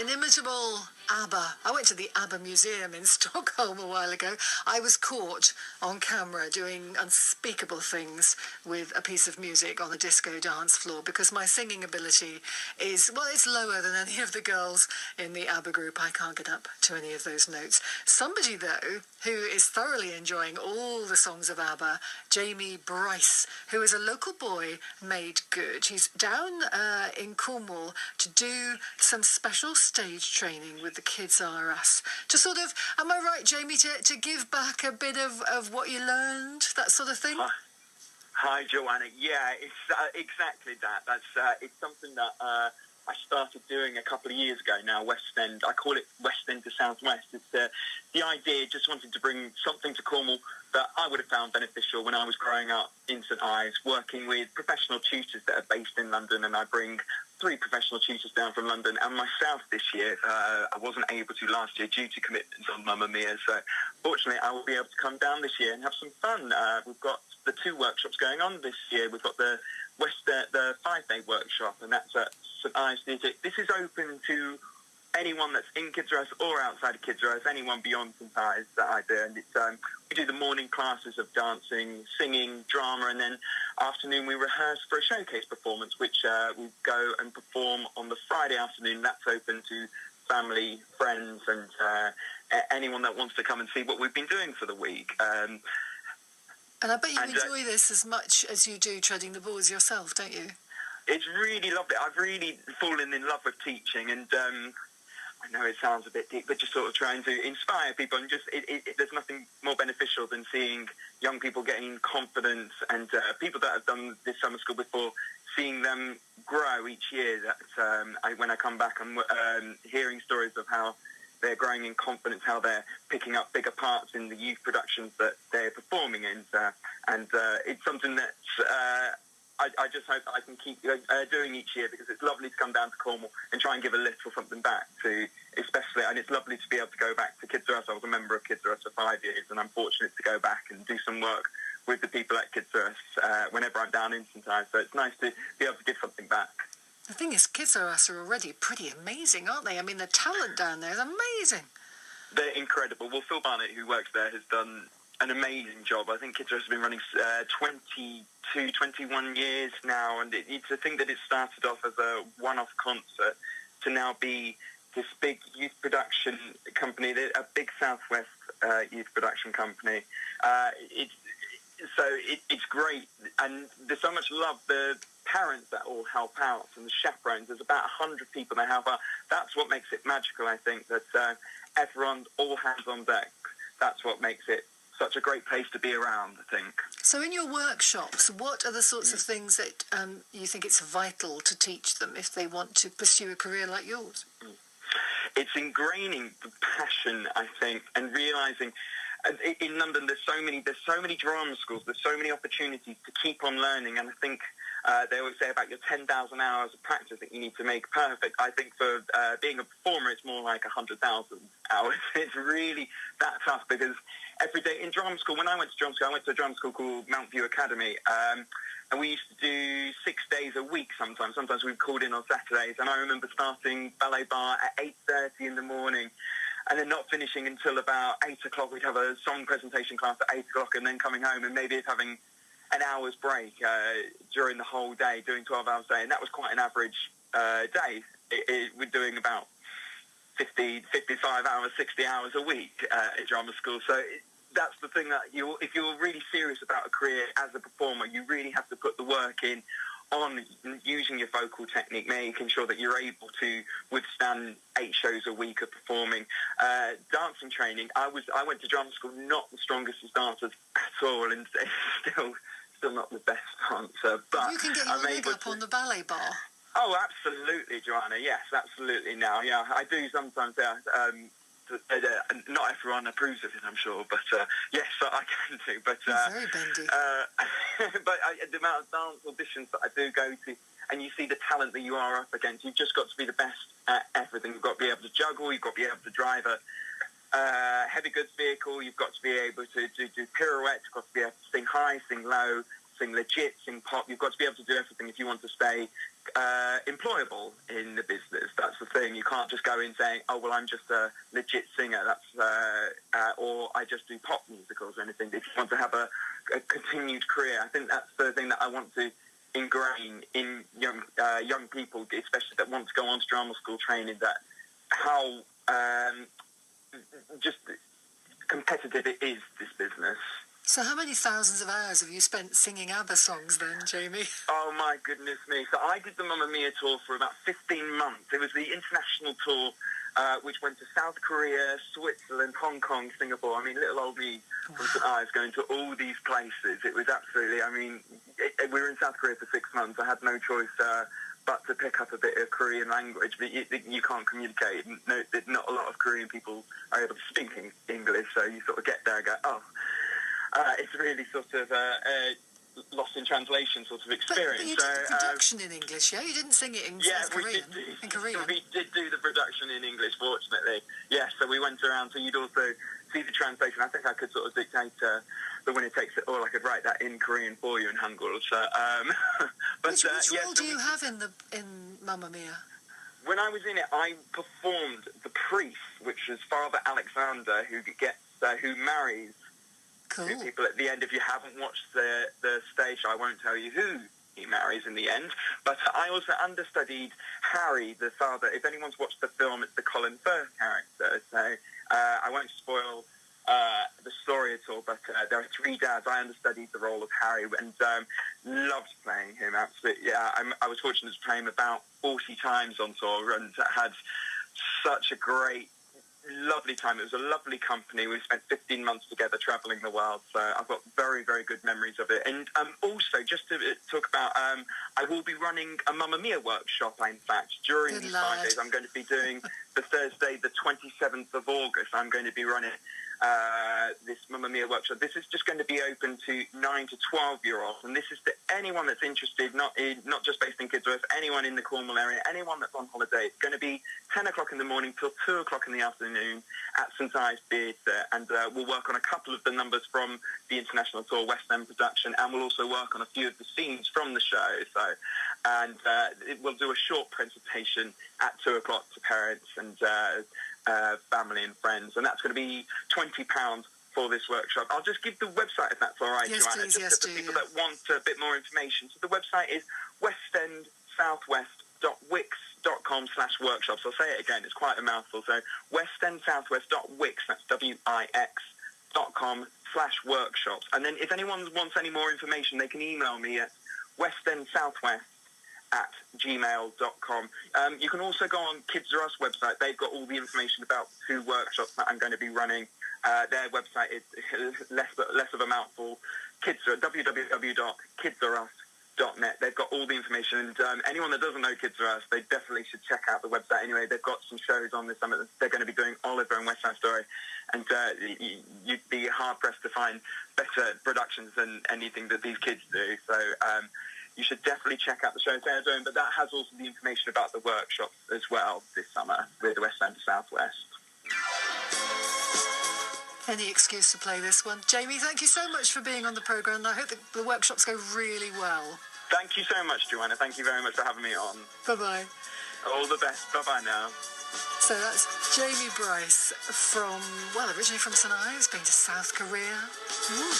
inimitable ABBA. I went to the ABBA Museum in Stockholm a while ago. I was caught on camera doing unspeakable things with a piece of music on a disco dance floor because my singing ability is, well, it's lower than any of the girls in the ABBA group. I can't get up to any of those notes. Somebody, though, who is thoroughly enjoying all the songs of ABBA, Jamie Bryce, who is a local boy made good. He's down in Cornwall to do some special stage training with the Kids R Us. To sort of, am I right, Jamie, to give back a bit of what you learned, that sort of thing? Hi, Joanna. Yeah, it's exactly that. That's it's something that I started doing a couple of years ago now, West End. I call it West End to Southwest. It's the idea, just wanted to bring something to Cornwall that I would have found beneficial when I was growing up in St Ives, working with professional tutors that are based in London, and I bring 3 professional tutors down from London and myself this year. I wasn't able to last year due to commitments on Mamma Mia, so fortunately I will be able to come down this year and have some fun. We've got the 2 workshops going on this year. We've got the 5-day workshop, and that's at St Ives Theatre. This is open to anyone that's in Kids R Us or outside of Kids R Us, anyone beyond St Ives, that idea. And it's we do the morning classes of dancing, singing, drama, and then afternoon we rehearse for a showcase performance, which we go and perform on the Friday afternoon. That's open to family, friends, and anyone that wants to come and see what we've been doing for the week. And I bet you enjoy this as much as you do treading the boards yourself, don't you? It's really lovely. I've really fallen in love with teaching, and I know it sounds a bit deep, but just sort of trying to inspire people, and just there's nothing more beneficial than seeing young people getting confidence, and people that have done this summer school before, seeing them grow each year. That when I come back, I'm hearing stories of how they're growing in confidence, how they're picking up bigger parts in the youth productions that they're performing in, and it's something that I just hope I can keep doing each year, because it's lovely to come down to Cornwall and try and give a little something back to, especially, and it's lovely to be able to go back to Kids R Us. I was a member of Kids R Us for 5 years, and I'm fortunate to go back and do some work with the people at Kids R Us whenever I'm down in St Ives, so it's nice to be able to give something back. The thing is, Kids R Us are already pretty amazing, aren't they? I mean, the talent down there is amazing. They're incredible. Well, Phil Barnett, who works there, has done an amazing job. I think Kids R Us has been running 21 years now, and it's a thing that it started off as a one-off concert to now be this big youth production company, a big Southwest youth production company. It's great, and there's so much love. The parents that all help out, and the chaperones, there's about 100 people that help out. That's what makes it magical, I think, that everyone, all hands on deck. That's what makes it such a great place to be around, I think. So in your workshops, what are the sorts of things that you think it's vital to teach them if they want to pursue a career like yours? It's ingraining the passion, I think, and realising in London there's so many drama schools, there's so many opportunities to keep on learning, and I think they always say about your 10,000 hours of practice that you need to make perfect. I think for being a performer, it's more like 100,000 hours. It's really that tough, because every day in drama school, when I went to a drama school called Mount View Academy, and we used to do 6 days a week sometimes. Sometimes we called in on Saturdays, and I remember starting ballet bar at 8:30 in the morning, and then not finishing until about 8 o'clock. We'd have a song presentation class at 8 o'clock, and then coming home and maybe having an hour's break during the whole day, doing 12 hours a day, and that was quite an average day. We're doing about 55 hours, 60 hours a week at drama school. So that's the thing, that if you're really serious about a career as a performer, you really have to put the work in on using your vocal technique, making sure that you're able to withstand 8 shows a week of performing. Dancing training, I went to drama school not the strongest of dancers at all, and still not the best dancer. But you can get your leg up on the ballet bar. Oh, absolutely, Joanna. Yes, absolutely. Now, yeah, I do sometimes. Not everyone approves of it, I'm sure, but yes, I can do. But very bendy. But the amount of dance auditions that I do go to, and you see the talent that you are up against, you've just got to be the best at everything. You've got to be able to juggle. You've got to be able to drive a heavy goods vehicle. You've got to be able to do pirouettes. You've got to be able to sing high, sing low, sing legit, sing pop. You've got to be able to do everything if you want to stay employable in the business. That's the thing. You can't just go in saying, "Oh, well, I'm just a legit singer." Or I just do pop musicals or anything. If you want to have a continued career, I think that's the thing that I want to ingrain in young people, especially that want to go on to drama school training. That how just competitive it is, this business. So how many thousands of hours have you spent singing ABBA songs then, Jamie? Oh my goodness me. So I did the Mamma Mia tour for about 15 months. It was the international tour, which went to South Korea, Switzerland, Hong Kong, Singapore. I mean, little old me from St. Ives going to all these places. It was absolutely, we were in South Korea for 6 months. I had no choice but to pick up a bit of Korean language. But you can't communicate. No, not a lot of Korean people are able to speak English, so you sort of get there and go, oh. It's really sort of lost in translation sort of experience. But you did the production in English, yeah? You didn't sing it in South Korean? In Korean? We did do the production in English, fortunately. Yes, so we went around, so you'd also see the translation. I think I could sort of dictate the winner takes it all. I could write that in Korean for you in Hangul. So, which role do you have in Mamma Mia? When I was in it, I performed the priest, which was Father Alexander, who marries Cool. two people at the end. If you haven't watched the stage, I won't tell you who he marries in the end. But I also understudied Harry, the father. If anyone's watched the film, it's the Colin Firth character. So I won't spoil the story at all, but there are three dads. I understudied the role of Harry and loved playing him, absolutely. Yeah, I was fortunate to play him about 40 times on tour and had such a great, lovely time. It was a lovely company. We spent 15 months together travelling the world, so I've got very, very good memories of it. And also, just to talk about, I will be running a Mamma Mia workshop, in fact, during these 5 days. I'm going to be doing the Thursday, the 27th of August. I'm going to be running this Mamma Mia workshop. This is just going to be open to 9 to 12-year-olds, and this is to anyone that's interested, not just based in Kidsworth, anyone in the Cornwall area, anyone that's on holiday. It's going to be 10 o'clock in the morning till 2 o'clock in the afternoon at St. Ives Theatre, and we'll work on a couple of the numbers from the international tour West End production, and we'll also work on a few of the scenes from the show. We'll do a short presentation at 2 o'clock to parents and family and friends, and that's going to be £20 for this workshop. I'll just give the website if that's all right, yes, Joanna, please, just for people that want a bit more information. So the website is westendsouthwest.wix.com/workshops. I'll say it again, it's quite a mouthful. So westendsouthwest.wix, that's wix.com/workshops. And then if anyone wants any more information, they can email me at westendsouthwest@gmail.com. You can also go on Kids Are Us website. They've got all the information about the 2 workshops that I'm going to be running. Their website is less of a mouthful. www.kidsareus.net. They've got all the information, and anyone that doesn't know Kids Are Us, they definitely should check out the website anyway. They've got some shows on this summer. They're going to be doing Oliver and West Side Story, and you'd be hard-pressed to find better productions than anything that these kids do. So you should definitely check out the shows they're doing, but that has also the information about the workshops as well this summer with West End to Southwest. Any excuse to play this one. Jamie, thank you so much for being on the programme, and I hope the workshops go really well. Thank you so much, Joanna. Thank you very much for having me on. Bye-bye. All the best. Bye-bye now. So that's Jamie Bryce originally from St. Ives, been to South Korea. Ooh.